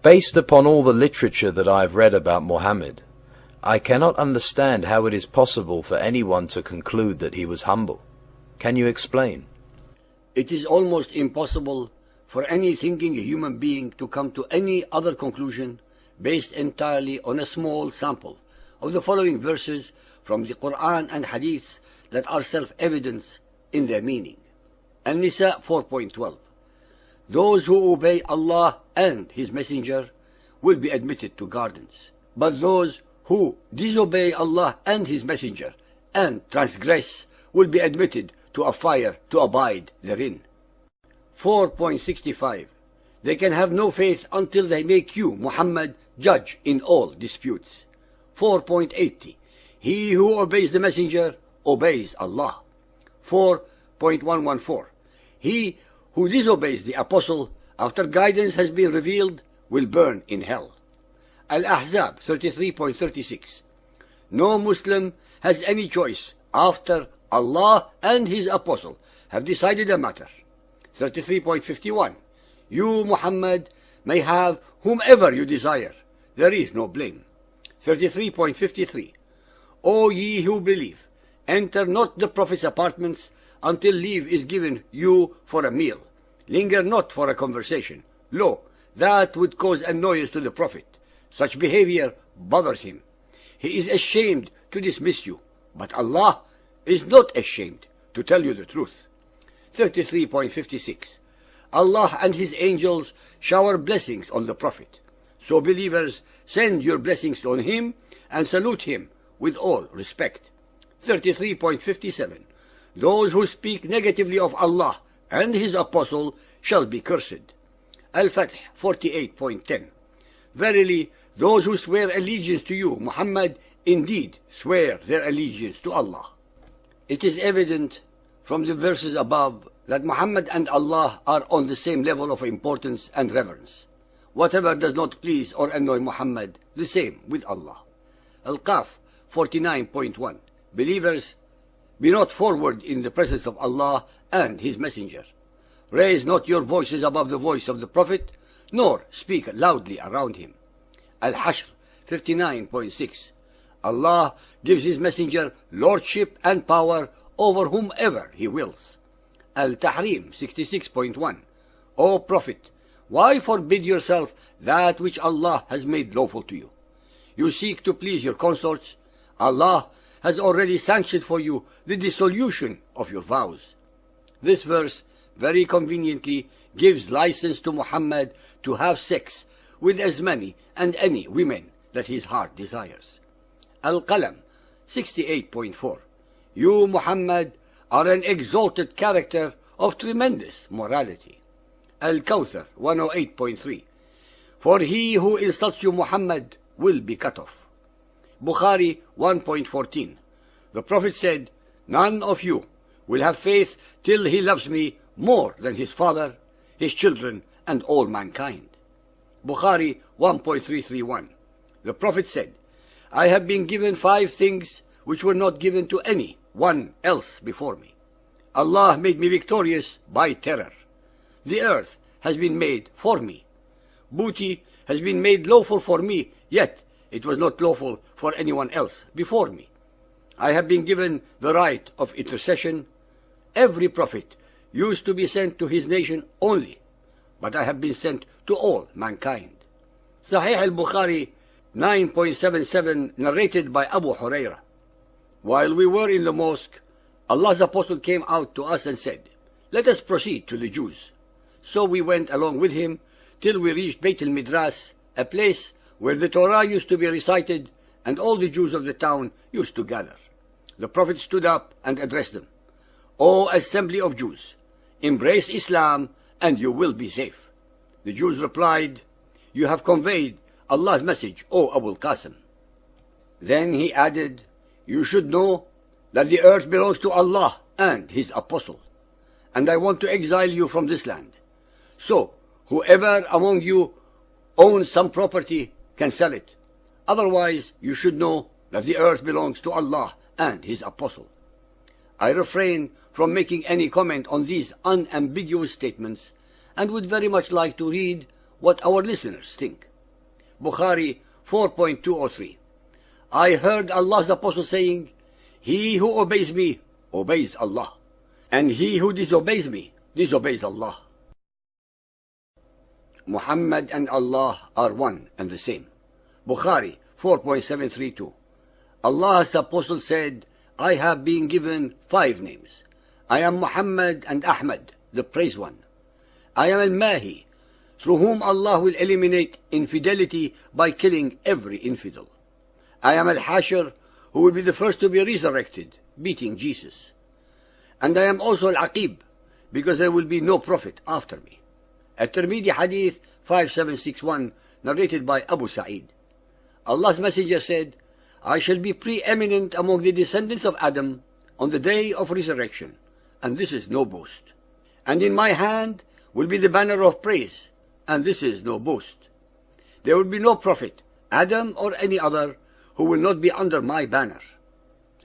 Based upon all the literature that I have read about Muhammad, I cannot understand how it is possible for anyone to conclude that he was humble. Can you explain? It is almost impossible for any thinking human being to come to any other conclusion based entirely on a small sample of the following verses from the Quran and Hadith that are self-evident in their meaning. An-Nisa 4.12. Those who obey Allah and His Messenger will be admitted to gardens, but those who disobey Allah and His Messenger and transgress will be admitted to a fire to abide therein. 4.65. They can have no faith until they make you, Muhammad, judge in all disputes. 4.80. He who obeys the Messenger obeys Allah. 4.114. He who disobeys the Apostle after guidance has been revealed will burn in hell. Al-Ahzab 33.36. No Muslim has any choice after Allah and His Apostle have decided a matter. 33.51. You, Muhammad, may have whomever you desire. There is no blame. 33.53. O ye who believe, enter not the Prophet's apartments until leave is given you for a meal. Linger not for a conversation. Lo, that would cause annoyance to the Prophet. Such behavior bothers him. He is ashamed to dismiss you, but Allah is not ashamed to tell you the truth. 33.56. Allah and His angels shower blessings on the Prophet. So believers, send your blessings on him and salute him with all respect. 33.57. Those who speak negatively of Allah and His Apostle shall be cursed. Al-Fath 48.10. Verily, those who swear allegiance to you, Muhammad, indeed swear their allegiance to Allah. It is evident from the verses above that Muhammad and Allah are on the same level of importance and reverence. Whatever does not please or annoy Muhammad, the same with Allah. Al-Qaf 49.1. Believers, be not forward in the presence of Allah and His Messenger. Raise not your voices above the voice of the Prophet, nor speak loudly around him. Al-Hashr 59.6. Allah gives His Messenger lordship and power over whomever He wills. Al-Tahrim 66.1. O Prophet, why forbid yourself that which Allah has made lawful to you? You seek to please your consorts. Allah has already sanctioned for you the dissolution of your vows. This verse very conveniently gives license to Muhammad to have sex with as many and any women that his heart desires. Al-Qalam 68.4. You, Muhammad, are an exalted character of tremendous morality. Al-Kawthar 108.3. For he who insults you, Muhammad, will be cut off. Bukhari 1.14. The Prophet said, none of you will have faith till he loves me more than his father, his children, and all mankind. Bukhari 1.331. The Prophet said, I have been given 5 things which were not given to any one else before me. Allah made me victorious by terror. The earth has been made for me. Booty has been made lawful for me, yet it was not lawful for anyone else before me. I have been given the right of intercession. Every prophet used to be sent to his nation only, but I have been sent to all mankind. Sahih al-Bukhari 9.77, narrated by Abu Hurairah. While we were in the mosque, Allah's apostle came out to us and said, let us proceed to the Jews. So we went along with him till we reached Beit al-Midras, a place where the Torah used to be recited and all the Jews of the town used to gather. The Prophet stood up and addressed them. O assembly of Jews, embrace Islam and you will be safe. The Jews replied, you have conveyed Allah's message, O Abu Qasim. Then he added, you should know that the earth belongs to Allah and His Apostle, and I want to exile you from this land. So, whoever among you owns some property can sell it. Otherwise, you should know that the earth belongs to Allah and His Apostle. I refrain from making any comment on these unambiguous statements and would very much like to read what our listeners think. Bukhari 4.203. I heard Allah's Apostle saying, "He who obeys me, obeys Allah, and he who disobeys me, disobeys Allah." Muhammad and Allah are one and the same. Bukhari 4.732. Allah's Apostle said, "I have been given 5 names. I am Muhammad and Ahmad, the praised one. I am Al-Mahi, through whom Allah will eliminate infidelity by killing every infidel. I am Al-Hashir, who will be the first to be resurrected, beating Jesus. And I am also Al-Aqib, because there will be no prophet after me." At-Tirmidhi Hadith 5761, narrated by Abu Sa'id. Allah's Messenger said, "I shall be preeminent among the descendants of Adam on the day of resurrection, and this is no boast. And in my hand will be the banner of praise, and this is no boast. There will be no prophet, Adam or any other, who will not be under my banner.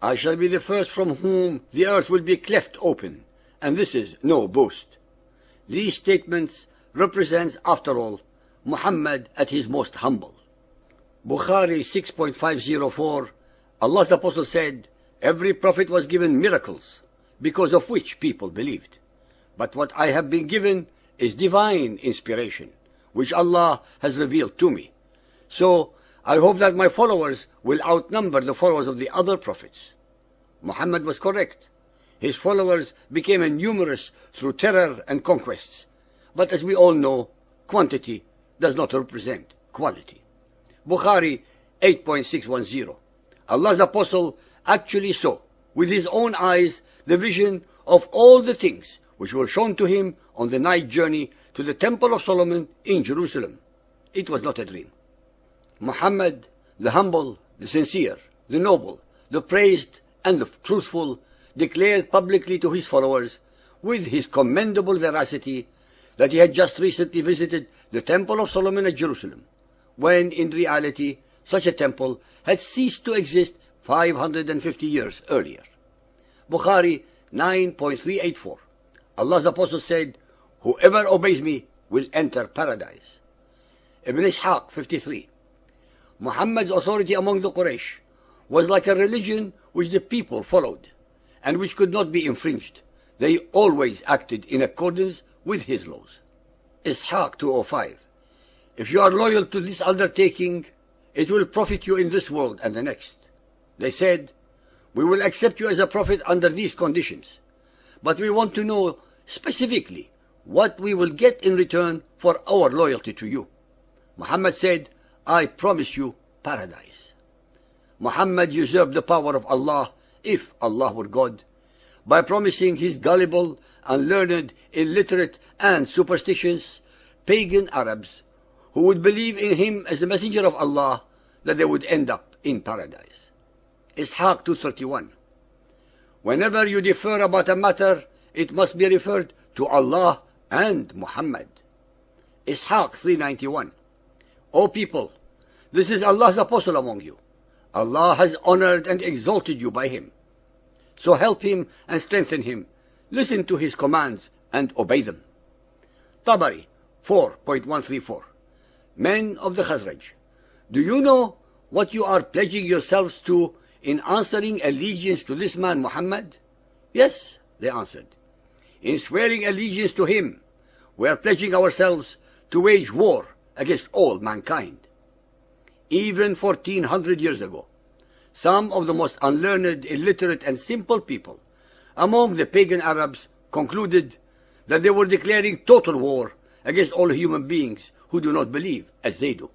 I shall be the first from whom the earth will be cleft open, and this is no boast." These statements represent, after all, Muhammad at his most humble. Bukhari 6.504. Allah's Apostle said, "Every prophet was given miracles, because of which people believed. But what I have been given is divine inspiration, which Allah has revealed to me. So I hope that my followers will outnumber the followers of the other prophets." Muhammad was correct. His followers became numerous through terror and conquests. But as we all know, quantity does not represent quality. Bukhari 8.610. Allah's Apostle actually saw with his own eyes the vision of all the things which were shown to him on the night journey to the Temple of Solomon in Jerusalem. It was not a dream. Muhammad, the humble, the sincere, the noble, the praised, and the truthful, declared publicly to his followers, with his commendable veracity, that he had just recently visited the Temple of Solomon at Jerusalem, when in reality such a temple had ceased to exist 550 years earlier. Bukhari 9.384. Allah's Apostle said, "Whoever obeys me will enter paradise." Ibn Ishaq 53. Muhammad's authority among the Quraysh was like a religion which the people followed, and which could not be infringed. They always acted in accordance with his laws. Ishaq 205. If you are loyal to this undertaking, it will profit you in this world and the next. They said, "We will accept you as a prophet under these conditions, but we want to know specifically what we will get in return for our loyalty to you." Muhammad said, "I promise you paradise." Muhammad usurped the power of Allah, if Allah were God, by promising his gullible, unlearned, illiterate, and superstitious pagan Arabs who would believe in him as the messenger of Allah, that they would end up in paradise. Ishaq 231. Whenever you differ about a matter, it must be referred to Allah and Muhammad. Ishaq 391. O people, this is Allah's apostle among you. Allah has honored and exalted you by him. So help him and strengthen him. Listen to his commands and obey them. Tabari 4.134. Men of the Khazraj, do you know what you are pledging yourselves to in answering allegiance to this man Muhammad? Yes, they answered. In swearing allegiance to him, we are pledging ourselves to wage war against all mankind. Even 1400 years ago, some of the most unlearned, illiterate, and simple people among the pagan Arabs concluded that they were declaring total war against all human beings who do not believe as they do.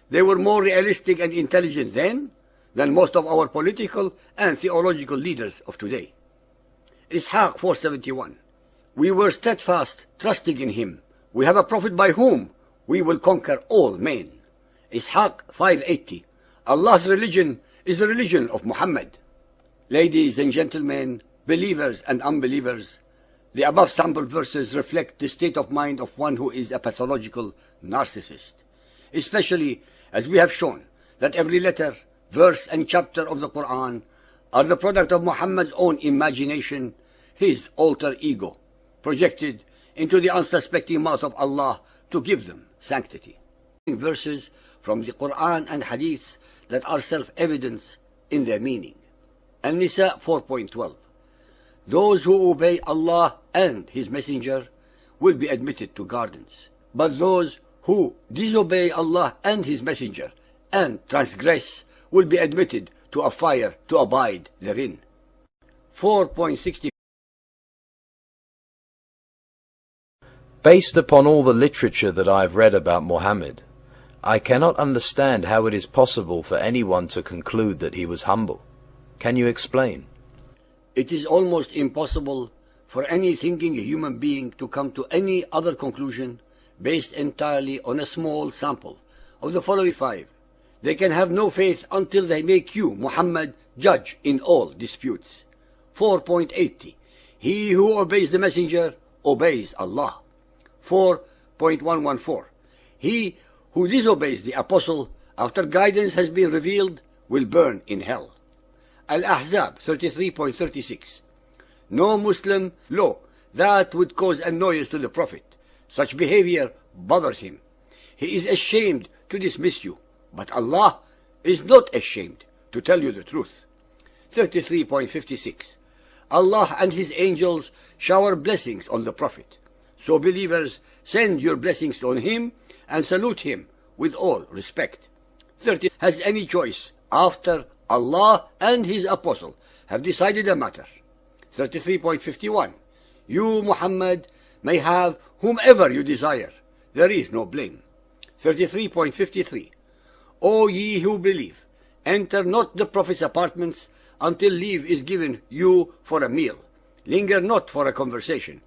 They were more realistic and intelligent then than most of our political and theological leaders of today. Ishaq 471. We were steadfast, trusting in him. We have a prophet by whom we will conquer all men. Ishaq 580. Allah's religion is the religion of Muhammad. Ladies and gentlemen, believers and unbelievers, the above sample verses reflect the state of mind of one who is a pathological narcissist, especially as we have shown that every letter, verse, and chapter of the Quran are the product of Muhammad's own imagination, his alter ego, projected into the unsuspecting mouth of Allah to give them sanctity. verses from the Quran and Hadith that are self-evident in their meaning. An-Nisa 4.12. Those who obey Allah and His Messenger will be admitted to gardens, but those who disobey Allah and His Messenger and transgress will be admitted to a fire to abide therein. 4.60. Based upon all the literature that I have read about Muhammad, I cannot understand how it is possible for anyone to conclude that he was humble. Can you explain? It is almost impossible for any thinking human being to come to any other conclusion based entirely on a small sample of the following 5. They can have no faith until they make you, Muhammad, judge in all disputes. 4.80. He who obeys the messenger obeys Allah. 4.114. He who disobeys the apostle after guidance has been revealed will burn in hell. Al-Ahzab 33.36. No Muslim law that would cause annoyance to the Prophet. Such behavior bothers him. He is ashamed to dismiss you, but Allah is not ashamed to tell you the truth. 33.56. Allah and His angels shower blessings on the Prophet. So believers, send your blessings on him and salute him with all respect. 30. Has any choice after Allah and His apostle have decided a matter. 33.51. You, Muhammad, may have whomever you desire. There is no blame. 33.53. O ye who believe, enter not the Prophet's apartments until leave is given you for a meal. Linger not for a conversation,